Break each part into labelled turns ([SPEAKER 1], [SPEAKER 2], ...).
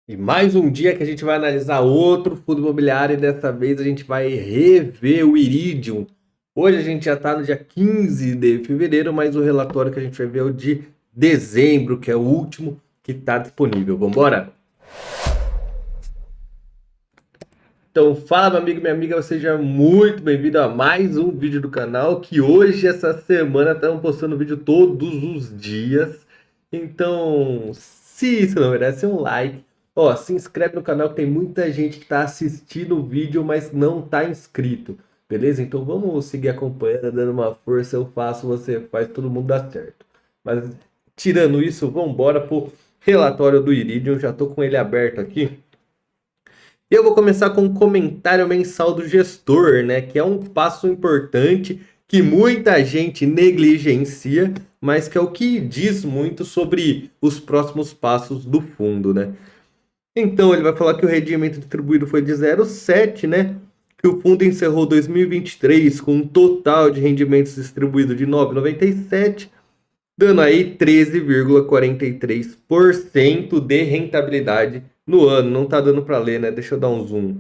[SPEAKER 1] E mais um dia que a gente vai analisar outro fundo imobiliário e dessa vez a gente vai rever o Iridium. Hoje a gente já está no dia 15 de fevereiro, mas o relatório que a gente vai ver é o de dezembro, que é o último que está disponível. Vamos embora? Então fala meu amigo, minha amiga, seja muito bem-vindo a mais um vídeo do canal, que hoje, essa semana, estamos postando vídeo todos os dias. Então, se isso não merece um like, ó, se inscreve no canal que tem muita gente que está assistindo o vídeo, mas não está inscrito, beleza? Então vamos seguir acompanhando, dando uma força, eu faço, você faz, todo mundo dá certo. Mas tirando isso, vamos embora pro relatório do Iridium, já estou com ele aberto aqui. Eu vou começar com um comentário mensal do gestor, né? Que é um passo importante que muita gente negligencia, mas que é o que diz muito sobre os próximos passos do fundo, né? Então ele vai falar que o rendimento distribuído foi de 0,7, né? Que o fundo encerrou 2023 com um total de rendimentos distribuídos de 9,97, dando aí 13,43% de rentabilidade no ano. Não tá dando para ler, né? Deixa eu dar um zoom.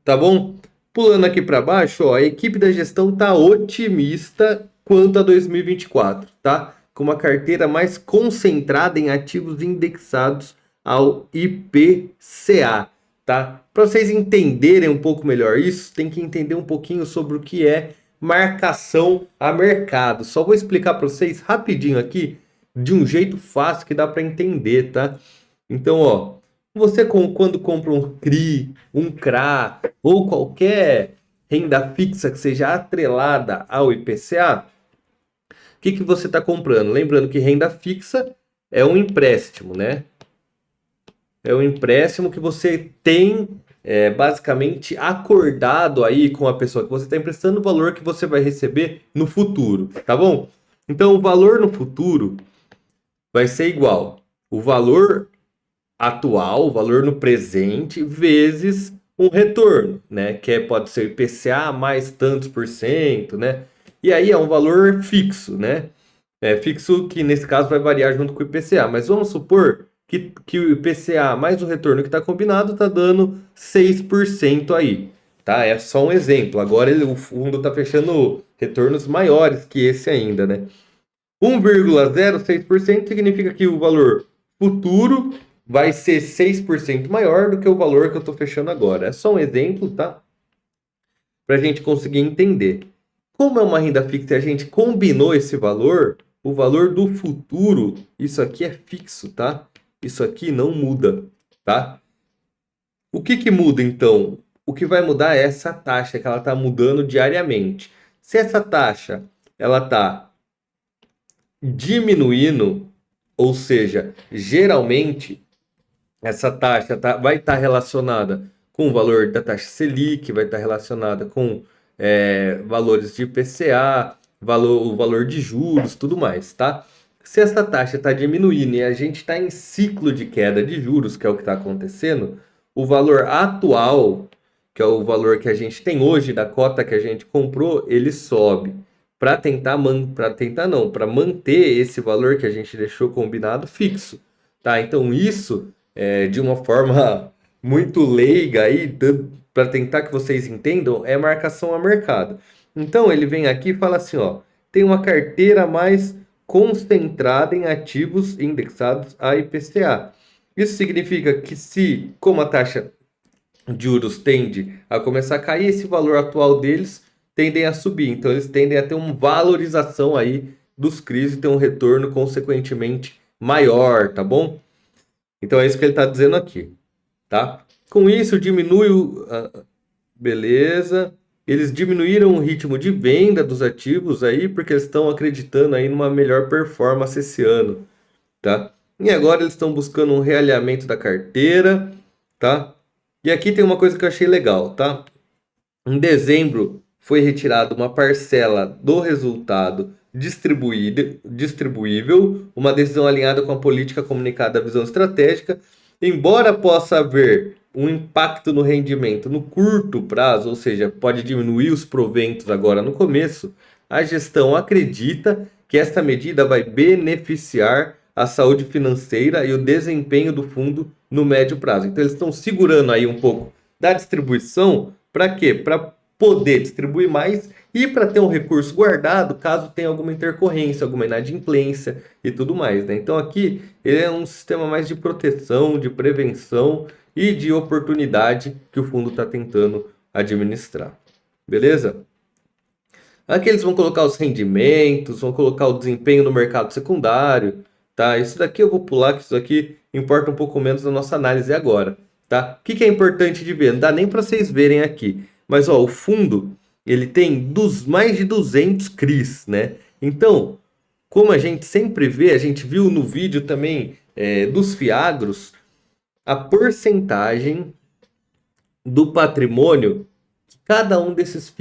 [SPEAKER 1] Tá bom? Pulando aqui para baixo, ó, a equipe da gestão tá otimista quanto a 2024, tá? Com uma carteira mais concentrada em ativos indexados ao IPCA, tá? Para vocês entenderem um pouco melhor isso, tem que entender um pouquinho sobre o que é marcação a mercado. Só vou explicar para vocês rapidinho aqui, de um jeito fácil que dá para entender, tá? Então, ó, você quando compra um CRI, um CRA ou qualquer renda fixa que seja atrelada ao IPCA, o que você está comprando? Lembrando que renda fixa é um empréstimo, né? É um empréstimo que você tem basicamente acordado aí com a pessoa que você está emprestando o valor que você vai receber no futuro, tá bom? Então o valor no futuro vai ser igual o valor atual, o valor no presente, vezes um retorno, né? Pode ser IPCA mais tantos por cento, né? E aí é um valor fixo, né? É fixo que nesse caso vai variar junto com o IPCA, mas vamos supor que o IPCA mais o retorno que está combinado está dando 6% aí, tá? É só um exemplo. Agora o fundo está fechando retornos maiores que esse ainda, né? 1,06% significa que o valor futuro vai ser 6% maior do que o valor que eu estou fechando agora. É só um exemplo, tá? Para a gente conseguir entender. Como é uma renda fixa e a gente combinou esse valor, o valor do futuro, isso aqui é fixo, tá? Isso aqui não muda, tá? O que muda então? O que vai mudar é essa taxa que ela está mudando diariamente. Se essa taxa ela está diminuindo, ou seja, geralmente essa taxa vai estar relacionada com o valor da taxa Selic, vai estar relacionada com valores de IPCA, o valor de juros, tudo mais, tá? Se essa taxa está diminuindo e a gente está em ciclo de queda de juros, que é o que está acontecendo, o valor atual, que é o valor que a gente tem hoje da cota que a gente comprou, ele sobe para para manter esse valor que a gente deixou combinado fixo, tá? Então isso de uma forma muito leiga aí, para tentar que vocês entendam, é marcação a mercado. Então ele vem aqui e fala assim, ó, tem uma carteira mais concentrada em ativos indexados a IPCA. Isso significa que como a taxa de juros tende a começar a cair, esse valor atual deles tendem a subir. Então eles tendem a ter uma valorização aí dos CRIs e ter um retorno consequentemente maior, tá bom? Então é isso que ele está dizendo aqui, tá? Com isso diminui beleza. Eles diminuíram o ritmo de venda dos ativos aí porque eles estão acreditando aí numa melhor performance esse ano, tá? E agora eles estão buscando um realinhamento da carteira, tá? E aqui tem uma coisa que eu achei legal, tá? Em dezembro foi retirada uma parcela do resultado distribuível, uma decisão alinhada com a política comunicada da visão estratégica. Embora possa haver um impacto no rendimento no curto prazo, ou seja, pode diminuir os proventos agora no começo, a gestão acredita que esta medida vai beneficiar a saúde financeira e o desempenho do fundo no médio prazo. Então eles estão segurando aí um pouco da distribuição, para quê? Para poder distribuir mais e para ter um recurso guardado caso tenha alguma intercorrência, alguma inadimplência e tudo mais, né? Então aqui ele é um sistema mais de proteção, de prevenção e de oportunidade que o fundo está tentando administrar. Beleza? Aqui eles vão colocar os rendimentos, vão colocar o desempenho no mercado secundário, tá? Isso daqui eu vou pular, que isso aqui importa um pouco menos na nossa análise agora, tá? O que é importante de ver? Não dá nem para vocês verem aqui, mas ó, o fundo ele tem mais de 200 CRIs, né? Então, como a gente sempre vê, a gente viu no vídeo também dos Fiagros, a porcentagem do patrimônio que cada um desses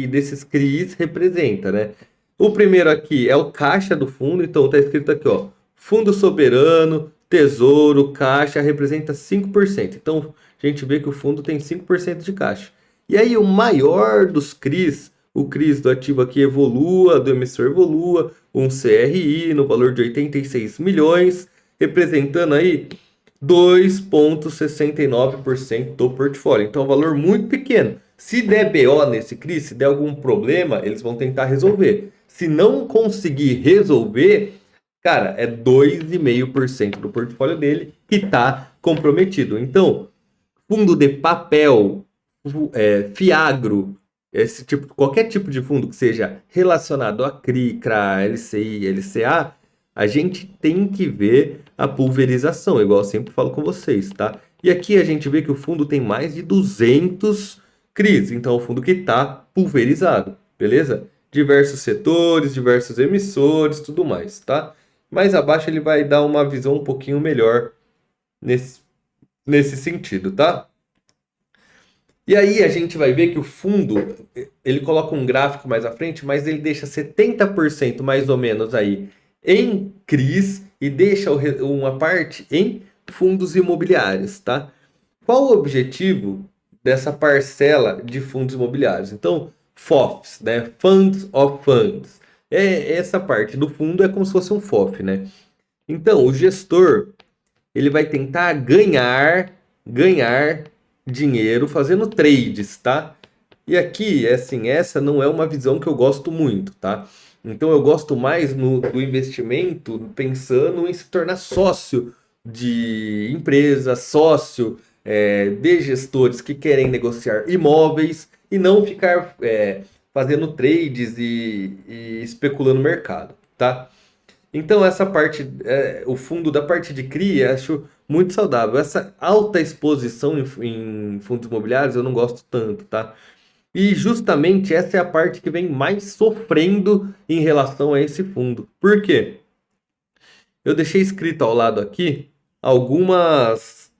[SPEAKER 1] desses CRIs representa, né? O primeiro aqui é o caixa do fundo, então tá escrito aqui, ó, fundo soberano, tesouro, caixa, representa 5%. Então a gente vê que o fundo tem 5% de caixa. E aí o maior dos CRIs, o CRIs do ativo aqui Evolua, do emissor Evolua, um CRI no valor de 86 milhões, representando aí 2,69% do portfólio. Então é um valor muito pequeno. Se der BO nesse CRI, se der algum problema, eles vão tentar resolver. Se não conseguir resolver, cara, é 2,5% do portfólio dele que está comprometido. Então, fundo de papel, Fiagro, qualquer tipo de fundo que seja relacionado a CRI, CRA, LCI, LCA, a gente tem que ver a pulverização, igual eu sempre falo com vocês, tá? E aqui a gente vê que o fundo tem mais de 200 CRIs, então é um fundo que está pulverizado, beleza? Diversos setores, diversos emissores, tudo mais, tá? Mais abaixo ele vai dar uma visão um pouquinho melhor nesse sentido, tá? E aí a gente vai ver que o fundo, ele coloca um gráfico mais à frente, mas ele deixa 70% mais ou menos aí em CRIs e deixa uma parte em fundos imobiliários, tá? Qual o objetivo dessa parcela de fundos imobiliários? Então, FOFs, né? Funds of Funds. Essa parte do fundo é como se fosse um FOF, né? Então, o gestor, ele vai tentar ganhar dinheiro fazendo trades, tá? E aqui, assim, essa não é uma visão que eu gosto muito, tá? Então eu gosto mais do investimento pensando em se tornar sócio de empresas, sócio de gestores que querem negociar imóveis e não ficar fazendo trades e especulando no mercado, tá? Então essa parte, o fundo da parte de CRI, acho muito saudável. Essa alta exposição em fundos imobiliários eu não gosto tanto, tá? E justamente essa é a parte que vem mais sofrendo em relação a esse fundo. Por quê? Eu deixei escrito ao lado aqui alguns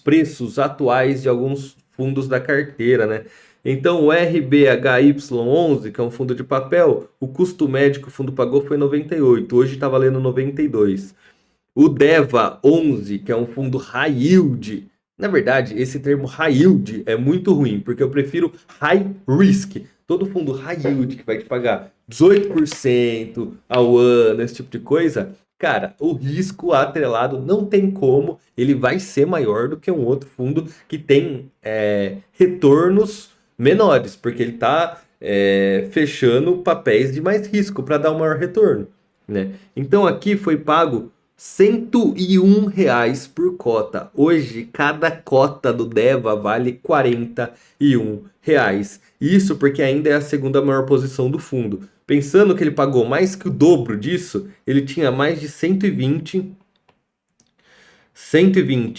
[SPEAKER 1] preços atuais de alguns fundos da carteira, né? Então, o RBHY11, que é um fundo de papel, o custo médio que o fundo pagou foi 98, hoje está valendo 92. O DEVA 11, que é um fundo high yield, na verdade, esse termo high yield é muito ruim, porque eu prefiro high risk. Todo fundo high yield que vai te pagar 18% ao ano, esse tipo de coisa, cara, o risco atrelado não tem como, ele vai ser maior do que um outro fundo que tem retornos menores, porque ele está fechando papéis de mais risco para dar um maior retorno, né? Então aqui foi pago R$ 101 por cota. Hoje, cada cota do DEVA vale R$ 41. Isso porque ainda é a segunda maior posição do fundo. Pensando que ele pagou mais que o dobro disso, ele tinha mais de 120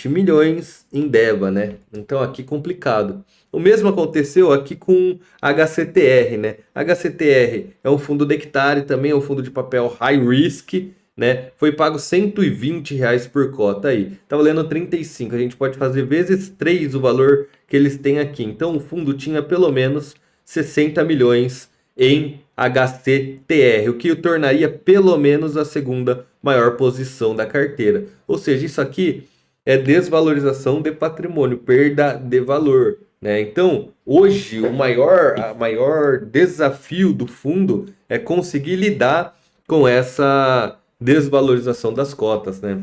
[SPEAKER 1] milhões em DEVA, né? Então aqui complicado. O mesmo aconteceu aqui com HCTR, né? HCTR é um fundo de hectare, também é um fundo de papel high risk, né? Foi pago R$ 120 por cota aí. Tá valendo 35. A gente pode fazer vezes 3 o valor que eles têm aqui. Então o fundo tinha pelo menos 60 milhões em HCTR, o que o tornaria pelo menos a segunda maior posição da carteira. Ou seja, isso aqui é desvalorização de patrimônio, perda de valor, né? Então, hoje o maior desafio do fundo é conseguir lidar com essa desvalorização das cotas, né?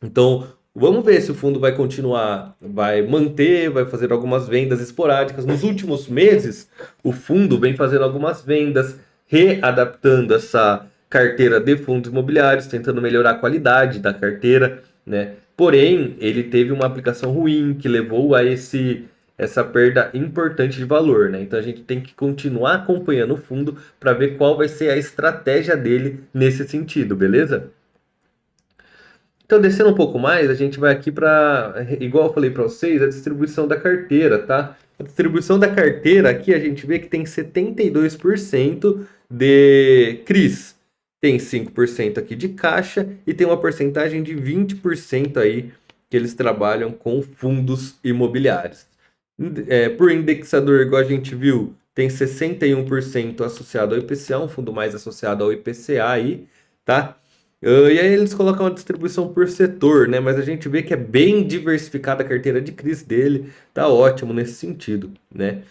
[SPEAKER 1] Então, vamos ver se o fundo vai continuar, vai manter, vai fazer algumas vendas esporádicas. Nos últimos meses, o fundo vem fazendo algumas vendas, readaptando essa carteira de fundos imobiliários, tentando melhorar a qualidade da carteira, né? Porém, ele teve uma aplicação ruim que levou a essa perda importante de valor, né? Então a gente tem que continuar acompanhando o fundo para ver qual vai ser a estratégia dele nesse sentido, beleza? Então, descendo um pouco mais, a gente vai aqui para, igual eu falei para vocês, a distribuição da carteira, tá? A distribuição da carteira aqui a gente vê que tem 72% de CRIs, tem 5% aqui de caixa e tem uma porcentagem de 20% aí que eles trabalham com fundos imobiliários. Por indexador, igual a gente viu, tem 61% associado ao IPCA, um fundo mais associado ao IPCA aí, tá? E aí eles colocam uma distribuição por setor, né? Mas a gente vê que é bem diversificada a carteira de CRIs dele, tá ótimo nesse sentido, né?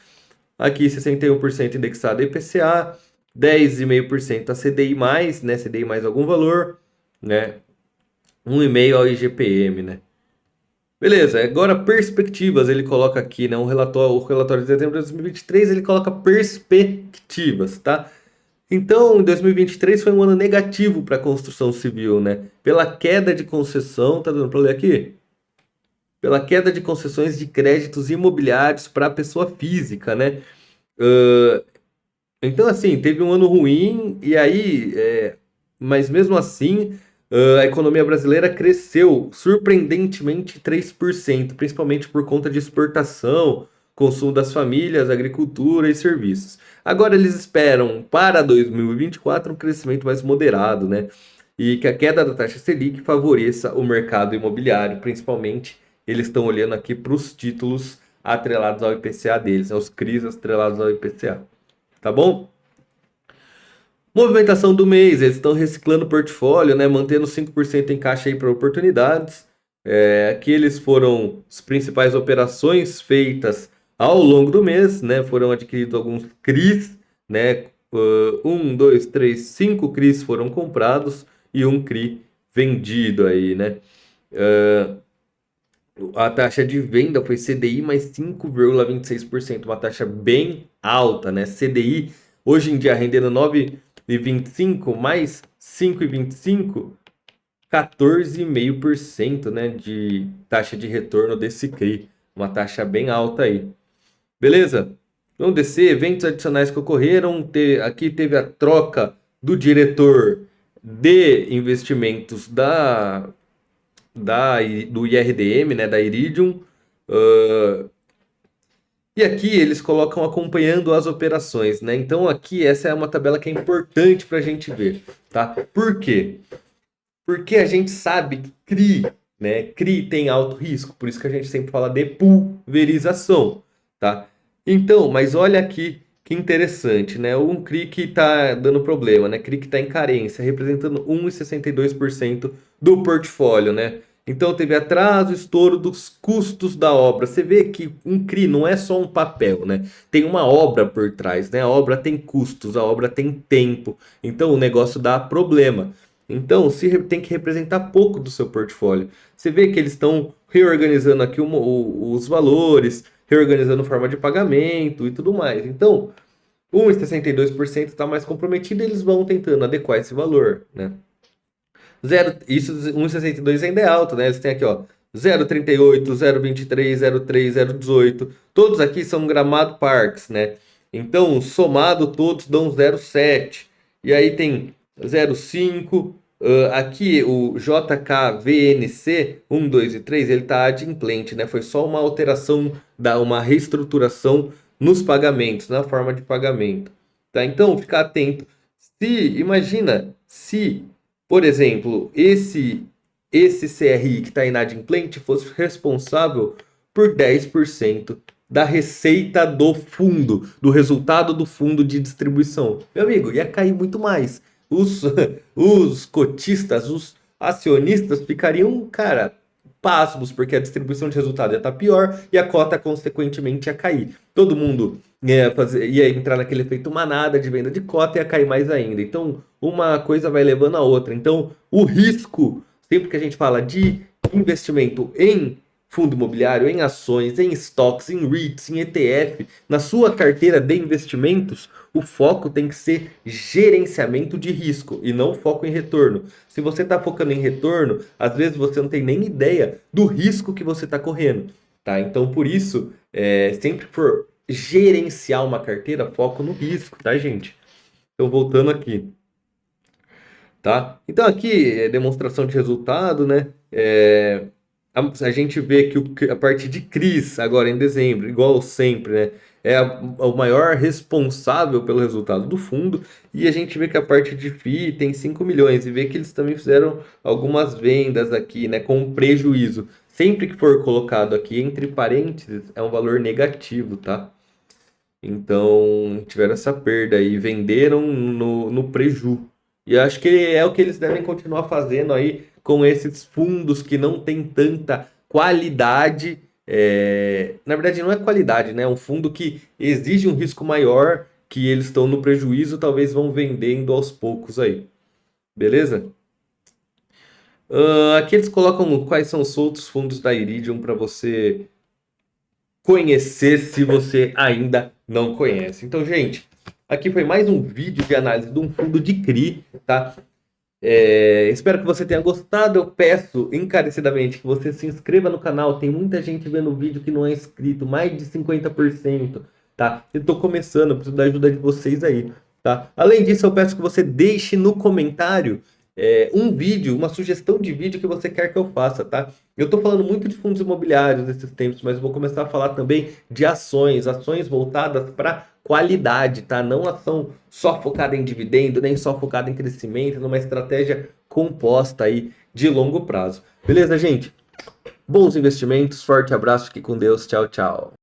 [SPEAKER 1] Aqui 61% indexado a IPCA, 10,5% a CDI+, né? CDI mais algum valor, né? 1,5% ao IGPM, né? Beleza, agora perspectivas, ele coloca aqui, né? O relatório de dezembro de 2023, ele coloca perspectivas, tá? Então, em 2023 foi um ano negativo para a construção civil, né? Pela queda de concessão, tá dando para ler aqui? Pela queda de concessões de créditos imobiliários para a pessoa física, né? Ah, então, assim, teve um ano ruim, e aí, mas mesmo assim, a economia brasileira cresceu surpreendentemente 3%, principalmente por conta de exportação, consumo das famílias, agricultura e serviços. Agora eles esperam para 2024 um crescimento mais moderado, né? E que a queda da taxa Selic favoreça o mercado imobiliário, principalmente eles estão olhando aqui para os títulos atrelados ao IPCA deles, né? Os CRIs atrelados ao IPCA. Tá bom? Movimentação do mês, eles estão reciclando o portfólio, né, mantendo 5% em caixa aí para oportunidades. Aqui eles foram as principais operações feitas ao longo do mês, né, foram adquiridos alguns CRIs, né, 5 CRIs foram comprados e um CRI vendido aí, né. A taxa de venda foi CDI mais 5,26%, uma taxa bem alta, né? CDI hoje em dia rendendo 9,25 mais 5,25, 14,5%, né, de taxa de retorno desse CRI, uma taxa bem alta aí. Beleza? Vamos descer, eventos adicionais que ocorreram, aqui teve a troca do diretor de investimentos do IRDM, né, da Iridium. E aqui eles colocam acompanhando as operações, né? Então aqui essa é uma tabela que é importante para a gente ver, tá? Por quê? Porque a gente sabe que CRI, né? CRI tem alto risco, por isso que a gente sempre fala de pulverização, tá? Então, mas olha aqui que interessante, né? Um CRI que está dando problema, né? CRI que está em carência, representando 1,62% do portfólio, né? Então teve atraso, estouro dos custos da obra. Você vê que um CRI não é só um papel, né? Tem uma obra por trás, né? A obra tem custos, a obra tem tempo. Então o negócio dá problema. Então tem que representar pouco do seu portfólio. Você vê que eles estão reorganizando aqui os valores, reorganizando forma de pagamento e tudo mais. Então, 1,62% está mais comprometido e eles vão tentando adequar esse valor, né? Isso 1,62 ainda é alto, né? Eles têm aqui, ó, 0,38, 0,23, 0,3, 0,18. Todos aqui são Gramado Parks, né? Então, somado, todos dão 0,7. E aí tem 0,5. Aqui o JKVNC 1, 2 e 3, ele está adimplente, né? Foi só uma alteração, uma reestruturação nos pagamentos, na forma de pagamento. Tá? Então, ficar atento. Imagina se, por exemplo, esse CRI que está inadimplente fosse responsável por 10% da receita do fundo, do resultado do fundo de distribuição. Meu amigo, ia cair muito mais. Os cotistas, os acionistas ficariam, cara, pasmos, porque a distribuição de resultado ia estar pior e a cota, consequentemente, ia cair. Todo mundo ia entrar naquele efeito manada de venda de cota e ia cair mais ainda. Então, uma coisa vai levando a outra. Então, o risco, sempre que a gente fala de investimento em fundo imobiliário, em ações, em estoques, em REITs, em ETF, na sua carteira de investimentos, o foco tem que ser gerenciamento de risco e não foco em retorno. Se você está focando em retorno, às vezes você não tem nem ideia do risco que você está correndo, tá? Então, por isso, sempre que for gerenciar uma carteira, foco no risco, tá, gente? Então, voltando aqui, tá? Então, aqui é demonstração de resultado, né? A gente vê que a parte de CRIs, agora em dezembro, igual sempre, né? O maior responsável pelo resultado do fundo. E a gente vê que a parte de FII tem 5 milhões. E vê que eles também fizeram algumas vendas aqui, né? Com prejuízo. Sempre que for colocado aqui entre parênteses, é um valor negativo, tá? Então, tiveram essa perda aí. Venderam no preju. E eu acho que é o que eles devem continuar fazendo aí com esses fundos que não tem tanta qualidade. Na verdade, não é qualidade, né? É um fundo que exige um risco maior, que eles estão no prejuízo, talvez vão vendendo aos poucos aí. Beleza? Aqui eles colocam quais são os outros fundos da Iridium para você conhecer se você ainda não conhece. Então, gente, aqui foi mais um vídeo de análise de um fundo de CRI, tá? Espero que você tenha gostado. Eu peço encarecidamente que você se inscreva no canal. Tem muita gente vendo o vídeo que não é inscrito, mais de 50%, tá? Eu tô começando, eu preciso da ajuda de vocês aí, tá? Além disso, eu peço que você deixe no comentário um vídeo, uma sugestão de vídeo que você quer que eu faça, tá? Eu tô falando muito de fundos imobiliários nesses tempos, mas eu vou começar a falar também de ações voltadas para qualidade, tá? Não ação só focada em dividendo, nem só focada em crescimento, numa estratégia composta aí de longo prazo. Beleza, gente? Bons investimentos, forte abraço, fique com Deus, tchau, tchau.